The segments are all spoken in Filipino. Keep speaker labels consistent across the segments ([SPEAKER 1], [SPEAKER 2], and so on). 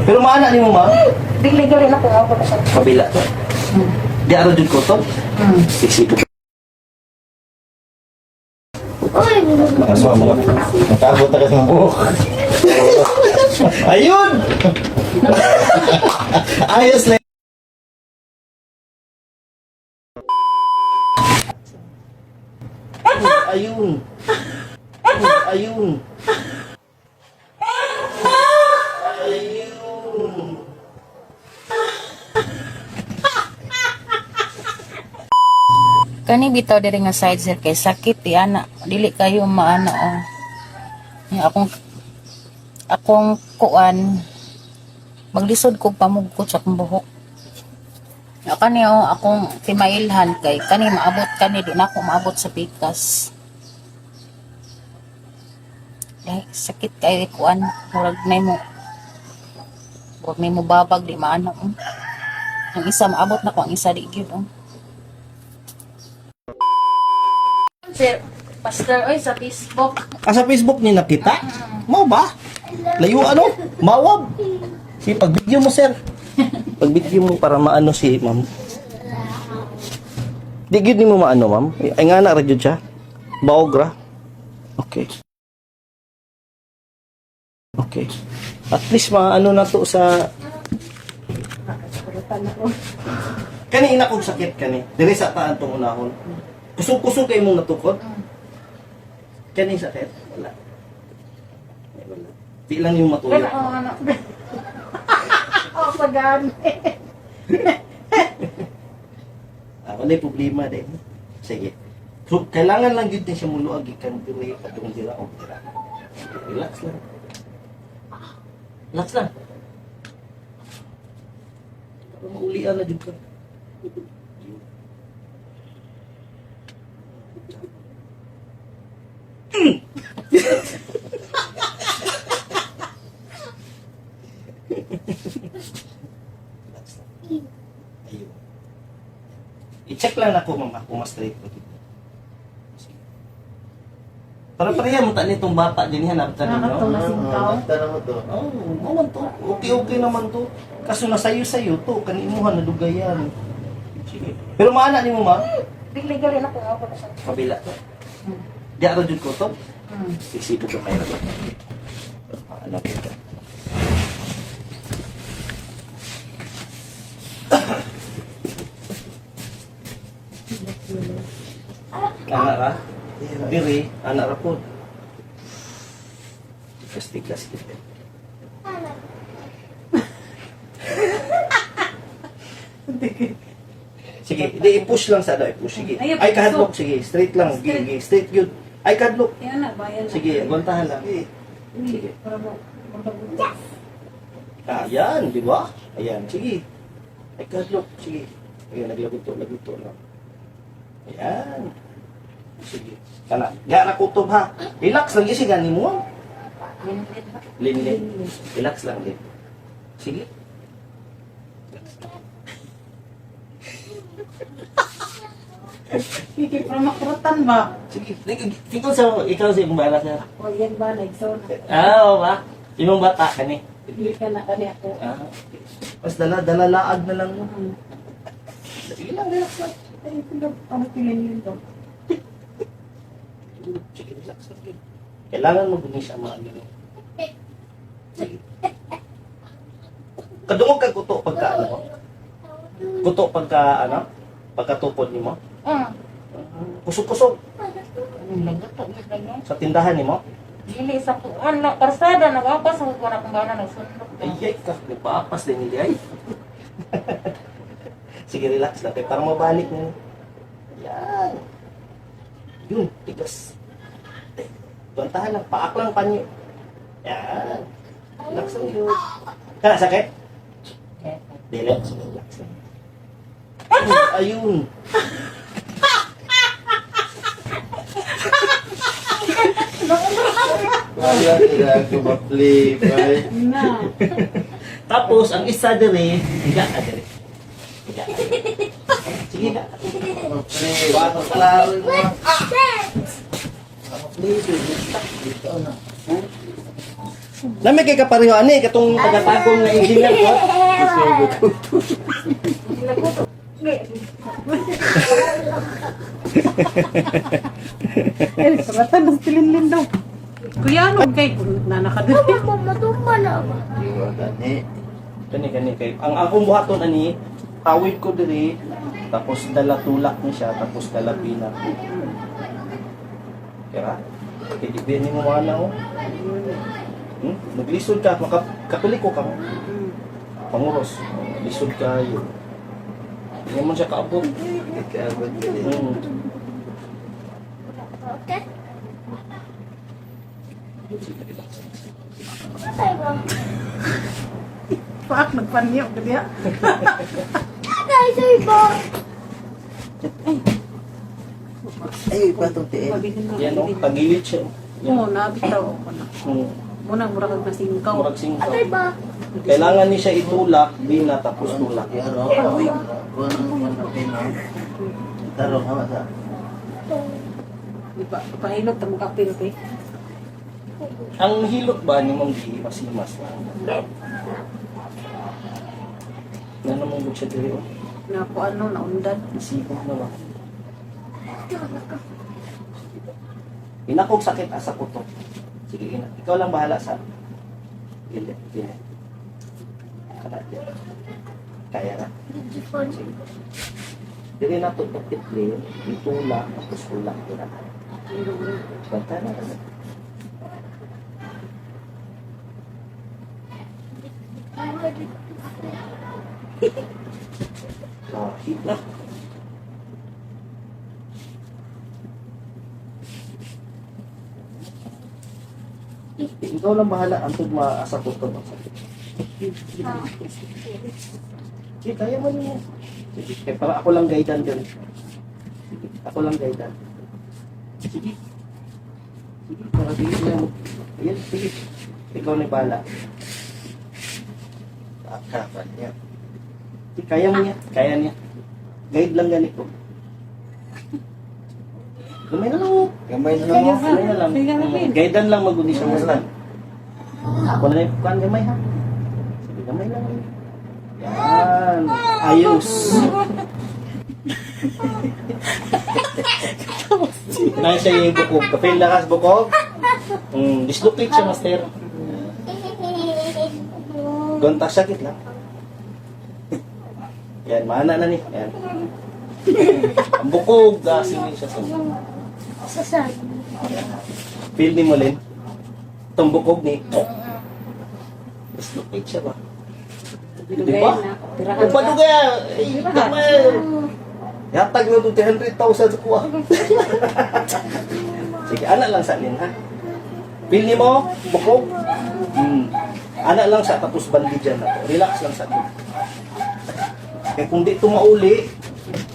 [SPEAKER 1] Pero maana ni mo, ma'am?
[SPEAKER 2] Bigli gali na ko ako sa.
[SPEAKER 1] Kabila. Di araw jud ko to. Sisipo.
[SPEAKER 2] Oy,
[SPEAKER 1] Mga nakabot na kasi ng buhok. Ayun! Ayos na. Ayun. Ayun. Ayun.
[SPEAKER 2] kani bitaw diri nga side sir kay sakit ti ana. Dili kayo maano oh. Yung akong kuan maglisod ko pamugkot sa akong buhok. Ya kani oh, akong timailhan kay kani maabot kani di na ako maabot sa pikas. Dahil sakit kay kuan murag nay mo babag di maano. Ang isa maabot na ko, ang isa di gyud oh. Sir, pastor oy sa Facebook.
[SPEAKER 1] Sa Facebook ni nakita? Mau ba? Layo ano? Mawab. Si pag-video mo, sir. Pag-video mo para maano si ma'am. Di gyud ni mo maano, ma'am. Ay nga na ra gyud siya. Baogra. Okay. Okay. At least maano na to sa kani ina kog sakit kani. Diri sa taan tong unahon. Kusog-kusog kay mong natukod. Kani sakit? Wala. Ay, wala. Di lang yung matuyo.
[SPEAKER 2] Oh, pagan.
[SPEAKER 1] Wala problema din. Sige. So, kailangan lang yun din siya muluag ikan dili atong dira o dira. Relax lang. Relax lang. Para maulian na dyan ka. Ayun. I-check lang ako mama kung mas straight ko dito. Para pareha mo ta nitong bata din hanap ta ninyo. Oh, naman to. Okay naman to. Kaso nasayo-sayo to kanimuhan na dugayan. Sige. Pero maana nimo ma'am?
[SPEAKER 2] Bigli gali na ko ako sa.
[SPEAKER 1] Kabila to. Di araw jud ko to. Sisipo ko kayo to. Ano kita? Anak ra? Diri, anak ra po. Tigas kita. Sige, i-push lang sa i-push. Sige. Ay, kahadlok. Sige, straight lang. Sige, straight good. Ay, kahadlok. Sige, aguantahan lang. Sige. Ayan, di ba? Ayan, sige. Ay, kahadlok. Sige. Ayan, naglaguto lang. Ayan. Sige. Kana, gana kutob ha. Relax lang kasi gani mo. Linlin. Relax lang din. Sige.
[SPEAKER 2] Kiki pramakrutan ba?
[SPEAKER 1] Sige. Ikaw sa imong bala sir.
[SPEAKER 2] O yan ba nagso na.
[SPEAKER 1] Oo ba? Imong bata kani.
[SPEAKER 2] Bigli ka na kani ako.
[SPEAKER 1] Mas dala laag na lang mo. Sige lang, relax lang.
[SPEAKER 2] Ay, ano pilin yun to?
[SPEAKER 1] Sige, relax lang. Kailangan mo gumis ang mga ganun. Sige. Kadungog kag kuto pagka ano? Kuto pagka ano? Pagkatupod nimo? Kusog-kusog.
[SPEAKER 2] Ano lang ito?
[SPEAKER 1] Sa tindahan nimo?
[SPEAKER 2] Dili sa kuan na karsada nagapas ko na kung gana nagsundok.
[SPEAKER 1] Ay, ka, nagpaapas din nila ay. Sige, relax lang. Kaya parang mabalik mo. Yan. Yun, tigas. Bantahan lang. Paak lang panyo. Yan. Relax lang yun. Kana, sakit? Dili. Sige, relax lang. Ayun.
[SPEAKER 3] Wala sila kumapli, right?
[SPEAKER 1] Tapos, ang isa diri, higa ka diri. Higa ka. Sige ka.
[SPEAKER 3] Kumapli, baka klaro mo. Kumapli, dito na.
[SPEAKER 1] Nami kay kapareho ani katong tagatagong nga engineer ko.
[SPEAKER 4] Saratan ng tilinlin daw. Kuya, ano kay nanakadali?
[SPEAKER 3] Iwa gani.
[SPEAKER 1] Kani kay ang akong buhaton ani awit ko diri tapos dala tulak ni siya tapos dala pina. Kaya kaya ni mo ana oh. Naglisod ka, katoliko ka. Panguros, lisod ka yun. Hindi mo siya kaabot.
[SPEAKER 3] Ikaabot gani.
[SPEAKER 4] Paak, nagpanyo. Kaya,
[SPEAKER 3] Ay, patong tiin.
[SPEAKER 4] pabilin mo.
[SPEAKER 1] Yan o, tagilid siya.
[SPEAKER 4] Oo, nabitaw ako na.
[SPEAKER 1] Hmm.
[SPEAKER 4] Muna, mura kag nasingkaw.
[SPEAKER 1] Murag singkaw. Kailangan ni siya itulak, di na tapos tulak.
[SPEAKER 3] Yaro, uy. Kuha na pino. Tarong, hawa sa.
[SPEAKER 4] Di ba, pahilot, tamo kapil kay.
[SPEAKER 1] Ang hilot ba ni Mong G, masimas na? Na namang good siya dito.
[SPEAKER 4] Na po ano, naundan.
[SPEAKER 1] Isipon na ba? Inakog sakit asa ko to. Sige, ikaw lang bahala sa gilid. Kaya na. Sige. Dili na to itli, itula, tapos tulak ko na. Banta na. Hit na. Ikaw lang bahala antod maasa ko to. Sige, kaya mo niya. Sige, kaya para ako lang guidean din. Sige, ako lang guidean. Sige. Sige, para di mo. Ayan, sige. Ikaw na bahala.
[SPEAKER 3] Akapan niya.
[SPEAKER 1] Sige, kaya mo niya. Kaya niya. Guide lang ganito. Gamay na lang mo.
[SPEAKER 3] Gamay na
[SPEAKER 4] Kaya
[SPEAKER 3] mo.
[SPEAKER 4] ha.
[SPEAKER 1] Gamay na lang.
[SPEAKER 4] Kaya rin.
[SPEAKER 1] Guidean lang mag-uni siya mo lang. Ako na yung kukaan gamay ha. Sige, gamay lang. Yan. Ayos. Nang siya yung bukog. Kapil na kas bukog. Dislocate siya, master. Gontak sakit lang. Yan, mana na ni. Yan. Ang bukog. Singin siya sa... Feel ni mo, Len. Itong bukog ni... Dislocate siya ba? Diba? Kung pa doon kaya, yatag na doon 300,000 sa kuha. Sige, anak lang sa alin, ha? Feel ni mo, bukog. Anak lang sa tapos bandi dyan na to. Relax lang sa alin. Kaya kung di ito mauli,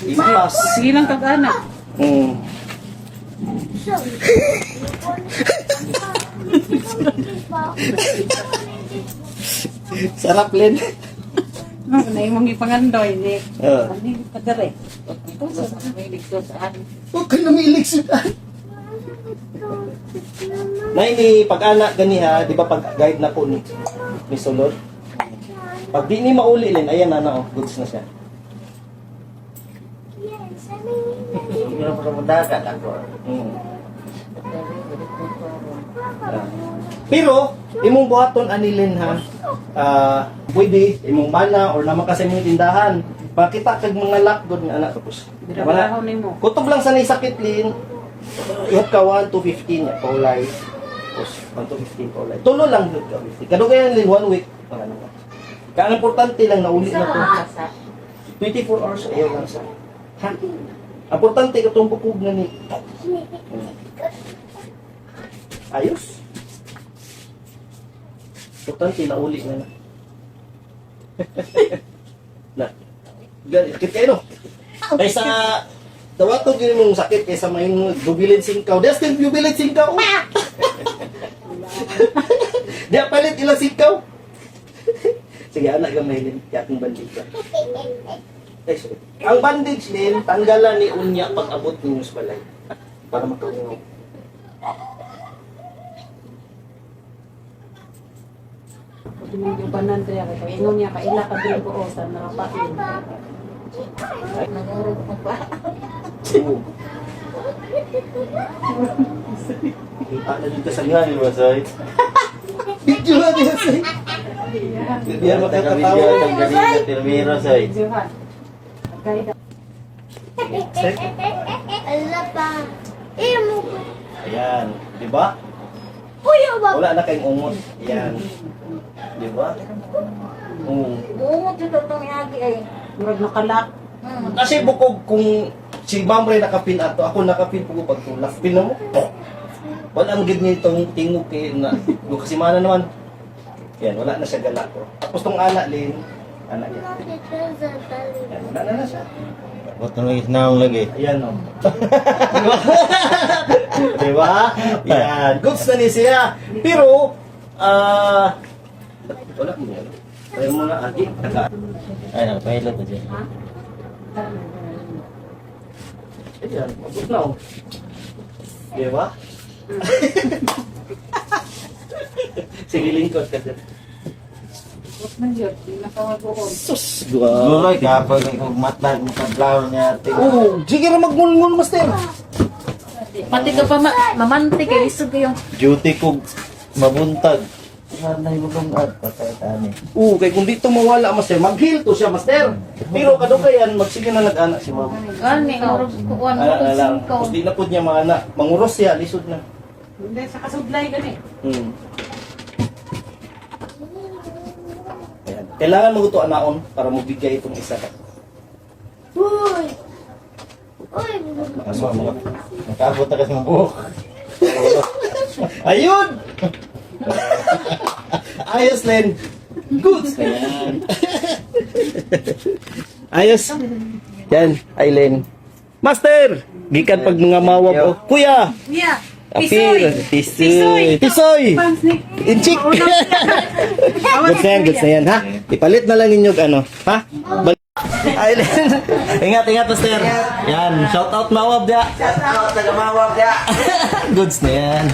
[SPEAKER 1] imas.
[SPEAKER 4] Sige lang kag-anak.
[SPEAKER 1] Sarap, Len.
[SPEAKER 4] Na imong ipangandoy ni.
[SPEAKER 1] Oo.
[SPEAKER 4] Ani kadere. Ito sa may ligto sa ani.
[SPEAKER 1] Huwag ka lumilig sila. Nay ni pag-anak ganiha, di ba pag-guide na po ni Sulod? Pag di ni mauli, Len, ayan na, goods na siya.
[SPEAKER 3] Hindi na pa mudagan ako.
[SPEAKER 1] Pero, imong buhaton anilin ha, pwede, imong bana, or naman kasi mong tindahan. Makita kag mga lockdown nga anak tapos.
[SPEAKER 4] Birabaho nimo.
[SPEAKER 1] Kutob lang sa sakit lin, ihap ka 1 to 15 ya, paulay. Tapos 1 to 15 paulay. Tulo lang yun ka. Kadugayan lin 1 week. Kaya ang importante lang na uli na to. 24 hours ayaw lang sa. Ha? Importante ka itong bukog na ni. Ayos. Importante na uli na na. Na. Kit kayo no? Kaysa tawatog yun mong sakit kaysa may jubilin singkaw. Diyan still jubilin singkaw. Diyan palit ilang singkaw. Sige, anak gamay din. Yakong bandage ka. Ay, sorry. Ang bandage din, tanggalan ni unya pag abot ninyo sa balay. Para makawin.
[SPEAKER 4] Yung ibanan daya kay ingon niya kaila ka dili ko sa nakapain.
[SPEAKER 2] Nagurog ko pa.
[SPEAKER 1] Oo. Kita na din kasangan, di ba, Soy? Video na din, Soy. Biar makakatawa.
[SPEAKER 3] Termiro, Soy.
[SPEAKER 4] Johan. Kay
[SPEAKER 5] Ala pa. Imo ko.
[SPEAKER 1] Ayan, di ba?
[SPEAKER 5] Kuya ba?
[SPEAKER 1] Wala na kayong umot. Ayan. Di ba? Oo.
[SPEAKER 2] Buungot yung totong yagi ay.
[SPEAKER 4] murag nakalak.
[SPEAKER 1] Kasi bukog kung si Ma'am Ray nakapin ato, ako nakapin po pag tulak. Pin na mo. Wala ang gid niya itong tingog kay na. Yung kasi mana naman. Yan, wala na siya gala ko. Tapos tong anak din, anak yan. Yan, wala na siya.
[SPEAKER 3] Ba't nang isnaong lagi?
[SPEAKER 1] Ayan o. Di ba? Yan. Goods na ni siya. Pero, wala mo yan. Try mo na, agi.
[SPEAKER 3] Ay, nakapahilo ko dyan.
[SPEAKER 1] Ayan, mabot na o. Di ba? Sige, lingkod ka dyan.
[SPEAKER 4] Man yun, nakawagoon.
[SPEAKER 1] Sus,
[SPEAKER 3] Guloy, kapag matag mo kadlaw niya,
[SPEAKER 1] Oh, sige na magmulngul, master.
[SPEAKER 2] Pati ka pa mamantik kay isog yung
[SPEAKER 3] duty ko mabuntag. Sana yung lungad, patay tani.
[SPEAKER 1] Oo, kay kung dito mawala, master, mag-heal to siya, master. Pero kadukayan, magsige na nag-anak si mama.
[SPEAKER 2] gani murag kuan
[SPEAKER 1] Anak na lang.
[SPEAKER 2] ko.
[SPEAKER 1] Tapos di na po niya mga anak. Manguros siya, lisod na.
[SPEAKER 4] Hindi sa kasudlay gani.
[SPEAKER 1] Hmm. Ayan. Kailangan mo ito anaon para mabigay itong isa ka.
[SPEAKER 5] Uy. Uy.
[SPEAKER 3] Ano mo? Nakabot na kasi ng buhok.
[SPEAKER 1] Ayun! Ayos, Len. Goods na yan. Ayos. Yan, ay Len. Master! Gikan pag mga mawab. Oh. Kuya!
[SPEAKER 4] Kuya.
[SPEAKER 1] Apir! Tisoy! Tisoy!
[SPEAKER 4] Pants ni.
[SPEAKER 1] Inchik! Goods na yan, goods na yan, ha? Ipalit na lang ninyo ano, ha? Ay, Len. Ingat, ingat, Master. Yan, shout out mawab dia.
[SPEAKER 3] Shout out, taga mawag ya!
[SPEAKER 1] Goods na yan.